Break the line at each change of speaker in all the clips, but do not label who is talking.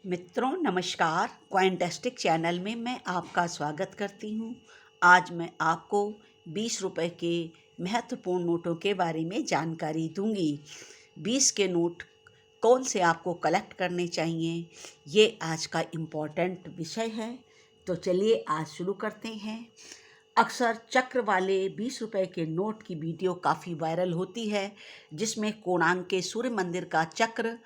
मित्रों नमस्कार। कॉइनटेस्टिक चैनल में मैं आपका स्वागत करती हूँ। आज मैं आपको 20 रुपए के महत्वपूर्ण नोटों के बारे में जानकारी दूंगी। 20 के नोट कौन से आपको कलेक्ट करने चाहिए, ये आज का इम्पोर्टेंट विषय है। तो चलिए आज शुरू करते हैं। अक्सर चक्र वाले 20 रुपए के नोट की वीडियो काफ़ी वायरल होती है, जिसमें कोणार्क के सूर्य मंदिर का चक्र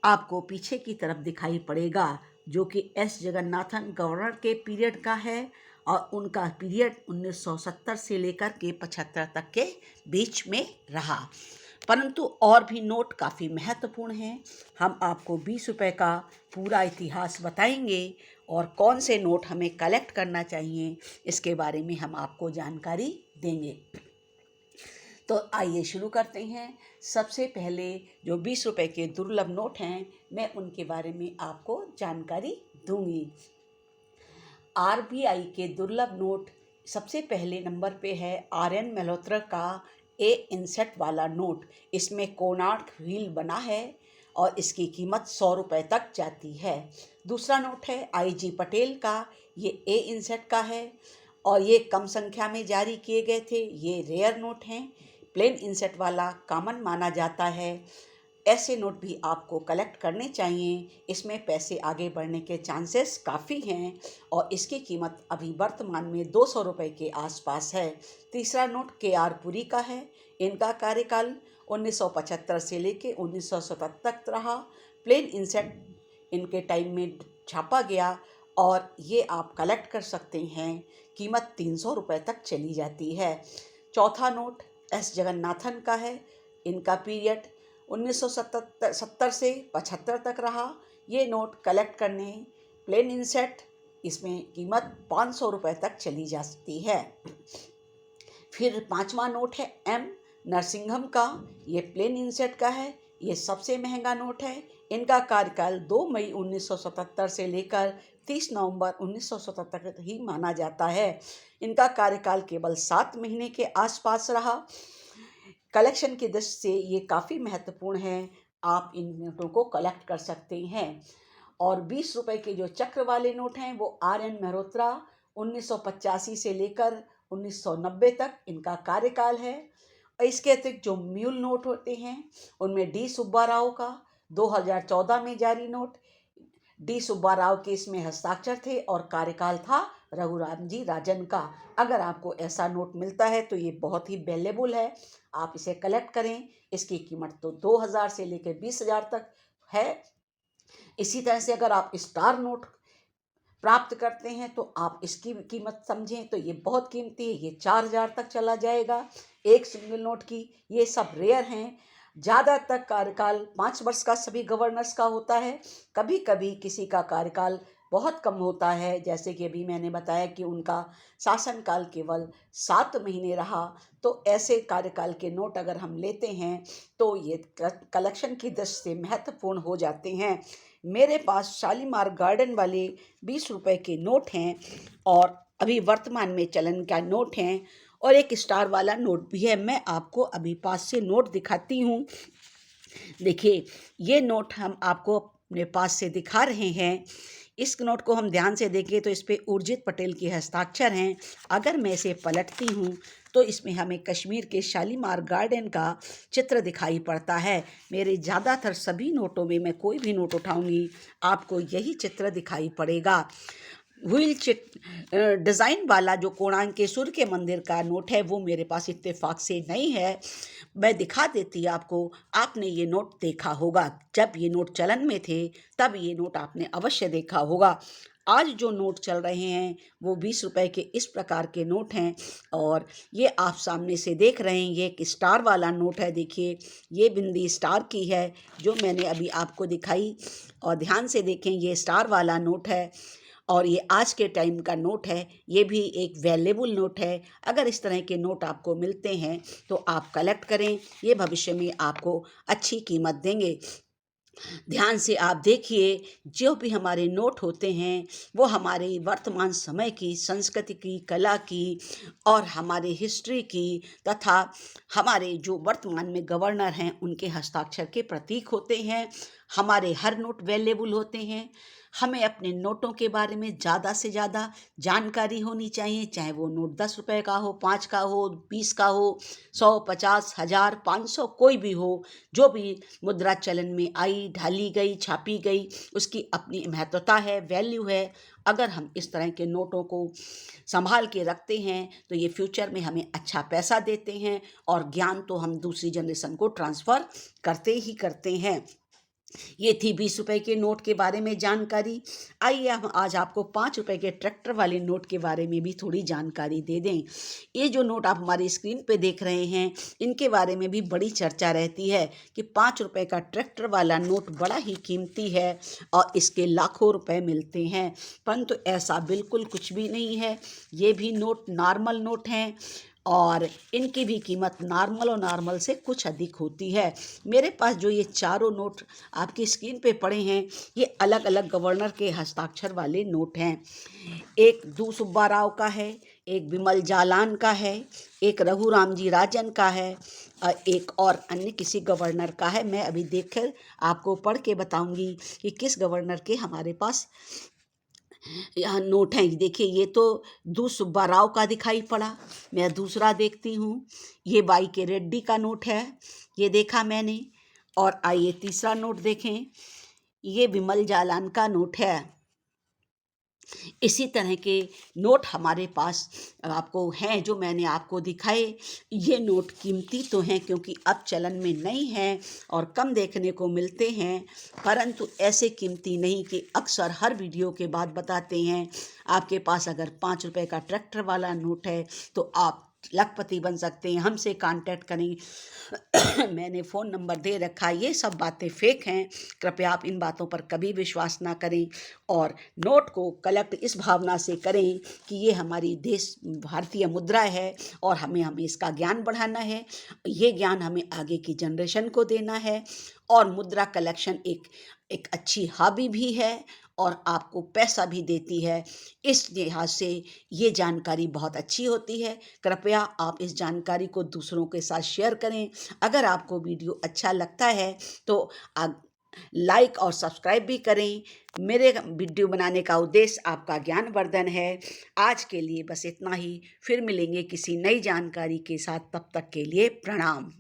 आपको पीछे की तरफ दिखाई पड़ेगा, जो कि एस जगन्नाथन गवर्नर के पीरियड का है और उनका पीरियड 1970 से लेकर के 75 तक के बीच में रहा। परंतु और भी नोट काफ़ी महत्वपूर्ण हैं। हम आपको 20 रुपए का पूरा इतिहास बताएंगे और कौन से नोट हमें कलेक्ट करना चाहिए, इसके बारे में हम आपको जानकारी देंगे। तो आइए शुरू करते हैं। सबसे पहले जो 20 रुपए के दुर्लभ नोट हैं, मैं उनके बारे में आपको जानकारी दूंगी। आरबीआई के दुर्लभ नोट सबसे पहले नंबर पे है आर.एन. मल्होत्रा का ए इंसेट वाला नोट। इसमें कोणार्क व्हील बना है और इसकी कीमत 100 रुपये तक जाती है। दूसरा नोट है आई.जी. पटेल का, ये ए इंसेट का है और ये कम संख्या में जारी किए गए थे। ये रेयर नोट हैं। प्लेन इंसेट वाला कॉमन माना जाता है। ऐसे नोट भी आपको कलेक्ट करने चाहिए। इसमें पैसे आगे बढ़ने के चांसेस काफ़ी हैं और इसकी कीमत अभी वर्तमान में 200 रुपये के आसपास है। तीसरा नोट के.आर. पुरी का है। इनका कार्यकाल 1975 से लेके 1977 तक रहा। प्लेन इंसेट इनके टाइम में छापा गया और ये आप कलेक्ट कर सकते हैं। कीमत 300 रुपये तक चली जाती है। चौथा नोट एस जगन्नाथन का है। इनका पीरियड 1970 से 75 तक रहा। ये नोट कलेक्ट करने प्लेन इंसेट, इसमें कीमत 500 रुपये तक चली जाती है। फिर पांचवा नोट है एम नरसिंघम का। ये प्लेन इंसेट का है। ये सबसे महंगा नोट है। इनका कार्यकाल 2 मई 1977 से लेकर 30 नवंबर 1977 तक ही माना जाता है। इनका कार्यकाल केवल 7 महीने के आसपास रहा। कलेक्शन की दृष्टि से ये काफ़ी महत्वपूर्ण है। आप इन नोटों को कलेक्ट कर सकते हैं। और 20 रुपए के जो चक्र वाले नोट हैं वो आर.एन. मल्होत्रा 1985 से लेकर 1990 तक इनका कार्यकाल है। और इसके अतिरिक्त जो म्यूल नोट होते हैं उनमें डी सुब्बा राव का 2014 में जारी नोट। डी सुब्बा राव के इसमें हस्ताक्षर थे और कार्यकाल था रघुराम जी राजन का। अगर आपको ऐसा नोट मिलता है तो ये बहुत ही वैल्यूएबल है, आप इसे कलेक्ट करें। इसकी कीमत तो 2000 से लेकर 20,000 तक है। इसी तरह से अगर आप स्टार नोट प्राप्त करते हैं तो आप इसकी कीमत समझें तो ये बहुत कीमती है। ये 4000 तक चला जाएगा एक सिंगल नोट की। ये सब रेयर हैं। ज़्यादातर कार्यकाल 5 वर्ष का सभी गवर्नर्स का होता है। कभी कभी किसी का कार्यकाल बहुत कम होता है, जैसे कि अभी मैंने बताया कि उनका शासनकाल केवल 7 महीने रहा। तो ऐसे कार्यकाल के नोट अगर हम लेते हैं तो ये कलेक्शन की दृष्टि से महत्वपूर्ण हो जाते हैं। मेरे पास शालीमार गार्डन वाले 20 रुपए के नोट हैं और अभी वर्तमान में चलन का नोट हैं और एक स्टार वाला नोट भी है। मैं आपको अभी पास से नोट दिखाती हूँ। देखिए, ये नोट हम आपको अपने पास से दिखा रहे हैं। इस नोट को हम ध्यान से देखें तो इस पे उर्जित पटेल के हस्ताक्षर हैं। अगर मैं इसे पलटती हूँ तो इसमें हमें कश्मीर के शालीमार गार्डन का चित्र दिखाई पड़ता है। मेरे ज़्यादातर सभी नोटों में मैं कोई भी नोट उठाऊंगी आपको यही चित्र दिखाई पड़ेगा। व्हील डिज़ाइन वाला जो कोणार्क के सूर्य के मंदिर का नोट है वो मेरे पास इत्तेफाक से नहीं है। मैं दिखा देती आपको। आपने ये नोट देखा होगा, जब ये नोट चलन में थे तब ये नोट आपने अवश्य देखा होगा। आज जो नोट चल रहे हैं वो 20 रुपए के इस प्रकार के नोट हैं और ये आप सामने से देख रहे हैं। ये एक स्टार वाला नोट है। देखिए, ये बिंदी स्टार की है जो मैंने अभी आपको दिखाई, और ध्यान से देखें ये स्टार वाला नोट है और ये आज के टाइम का नोट है। ये भी एक वैल्यूएबल नोट है। अगर इस तरह के नोट आपको मिलते हैं तो आप कलेक्ट करें, ये भविष्य में आपको अच्छी कीमत देंगे। ध्यान से आप देखिए, जो भी हमारे नोट होते हैं वो हमारे वर्तमान समय की संस्कृति की, कला की और हमारे हिस्ट्री की तथा हमारे जो वर्तमान में गवर्नर हैं उनके हस्ताक्षर के प्रतीक होते हैं। हमारे हर नोट वैल्यूएबल होते हैं। हमें अपने नोटों के बारे में ज़्यादा से ज़्यादा जानकारी होनी चाहिए, चाहे वो नोट 10 रुपए का हो, 5 का हो, 20 का हो, 100, 50, 1000, 500 कोई भी हो। जो भी मुद्रा चलन में आई, ढाली गई, छापी गई, उसकी अपनी महत्वता है, वैल्यू है। अगर हम इस तरह के नोटों को संभाल के रखते हैं तो ये फ्यूचर में हमें अच्छा पैसा देते हैं, और ज्ञान तो हम दूसरी जनरेशन को ट्रांसफ़र करते ही करते हैं। ये थी 20 रुपए के नोट के बारे में जानकारी। आइए हम आज आपको 5 रुपए के ट्रैक्टर वाले नोट के बारे में भी थोड़ी जानकारी दे दें। ये जो नोट आप हमारी स्क्रीन पे देख रहे हैं, इनके बारे में भी बड़ी चर्चा रहती है कि 5 रुपए का ट्रैक्टर वाला नोट बड़ा ही कीमती है और इसके लाखों रुपए मिलते हैं, परंतु ऐसा बिल्कुल कुछ भी नहीं है। ये भी नोट नॉर्मल नोट हैं और इनकी भी कीमत नॉर्मल से कुछ अधिक होती है। मेरे पास जो ये चारों नोट आपकी स्क्रीन पे पड़े हैं, ये अलग अलग गवर्नर के हस्ताक्षर वाले नोट हैं। एक दू सुब्बा राव का है, एक विमल जालान का है, एक रघुराम जी राजन का है, और एक और अन्य किसी गवर्नर का है। मैं अभी देखकर आपको पढ़ के बताऊंगी कि किस गवर्नर के हमारे पास यहाँ नोट हैं। देखिए, ये तो दू सुब्बा राव का दिखाई पड़ा। मैं दूसरा देखती हूँ, ये वाई के रेड्डी का नोट है, ये देखा मैंने। और आइए तीसरा नोट देखें, ये विमल जालान का नोट है। इसी तरह के नोट हमारे पास आपको हैं जो मैंने आपको दिखाए। ये नोट कीमती तो हैं क्योंकि अब चलन में नहीं हैं और कम देखने को मिलते हैं, परंतु ऐसे कीमती नहीं कि अक्सर हर वीडियो के बाद बताते हैं। आपके पास अगर 5 रुपए का ट्रैक्टर वाला नोट है तो आप लखपति बन सकते हैं, हमसे कांटेक्ट करें। मैंने फ़ोन नंबर दे रखा है। ये सब बातें फेक हैं, कृपया आप इन बातों पर कभी विश्वास ना करें और नोट को कलेक्ट इस भावना से करें कि ये हमारी देश भारतीय मुद्रा है और हमें इसका ज्ञान बढ़ाना है। ये ज्ञान हमें आगे की जनरेशन को देना है, और मुद्रा कलेक्शन एक अच्छी हॉबी भी है और आपको पैसा भी देती है। इस लिहाज से ये जानकारी बहुत अच्छी होती है। कृपया आप इस जानकारी को दूसरों के साथ शेयर करें। अगर आपको वीडियो अच्छा लगता है तो आप लाइक और सब्सक्राइब भी करें। मेरे वीडियो बनाने का उद्देश्य आपका ज्ञानवर्धन है। आज के लिए बस इतना ही, फिर मिलेंगे किसी नई जानकारी के साथ। तब तक के लिए प्रणाम।